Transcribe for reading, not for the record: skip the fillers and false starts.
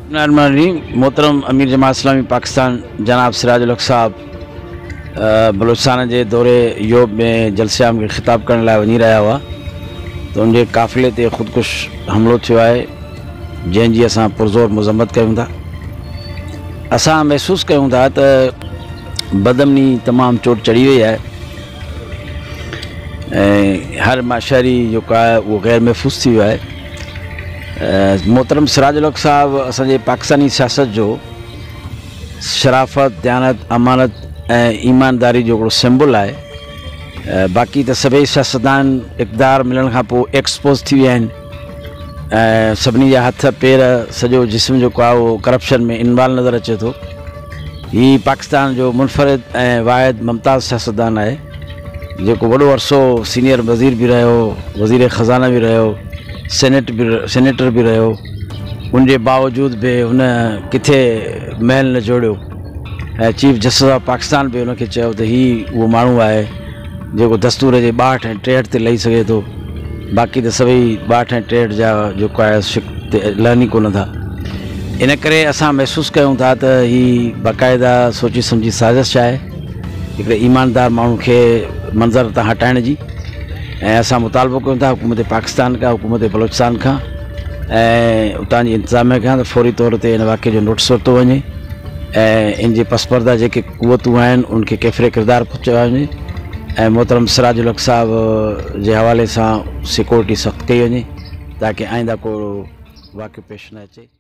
मोहतरम अमीर जमात इस्लामी पाकिस्तान जनाब सिराजुल हक साहब बलूचिस्तान के दौरे यूरोप में जलसियाम के खिताब करने लाइ वही रहा हुआ तो उनके काफ़िले ते ख़ुदकुश हमलो थो है जैंजी असां पुरज़ोर मज़म्मत कयूं था। असां महसूस कयूं था तो बदमनी तमाम चोट चढ़ी वही है। हर माशरी जो है वो गैर महफूज थी है। मोहतरम सिराजुल हक साहब असांजे पाकिस्तानी सियासत जो शराफत, दयानत, अमानत ईमानदारी जो हिकिड़ो सिंबल है। बाक़ी तो सभई सियासतदान इक़्तिदार मिलण खां पोइ एक्सपोज थी विया आहिनि। सभिनी जा हथ पेर सॼो जिस्म जो आहे उहो करप्शन में इन्वॉल्व नज़र अचे थो। ही पाकिस्तान जो मुनफ़रिद ऐं वाहिद मुमताज़ सियासतदान आहे जेको वॾो अरसो सीनियर वज़ीर भी रहियो, वज़ीर ख़ज़ाना भी रहियो, सेनेटर भी रहियो। उनके बावजूद भी उन किथे महल न जोड़ियो ऐं चीफ जस्टिस ऑफ पाकिस्तान भी उनके चयो त ही उहो माण्हू आहे जेको दस्तूर जे 62 ऐं 63 ते लही सघे थो। बाक़ी तो सभई 62 ऐं 63 जा जेको आहे लहनी कोन था। इन करे असां महसूस कयूं था त ही बाक़ाइदा सोची समझी साज़िश आहे हिकिड़े ईमानदार माण्हू खे मंज़र तां हटाइण जी। ऐं असां मुतालबो कयूं था हुकूमत पाकिस्तान का, हुकूमत बलूचिस्तान का ऐं उतां जी इंतज़ामिया खां त फौरी तौर ते इन वाक़े जो नोटिस वरितो वञे ऐं इन जे पसपर्दा जेके क़ुवतूं आहिनि उनखे कैफ़रे किरदार पहुचायो वञे ऐं मोहतरम सिराजुल हक साहब जे हवाले सां सिक्योरिटी सख़्त कई वञे ताकि आइंदा को वाक़ियो पेश न अचे।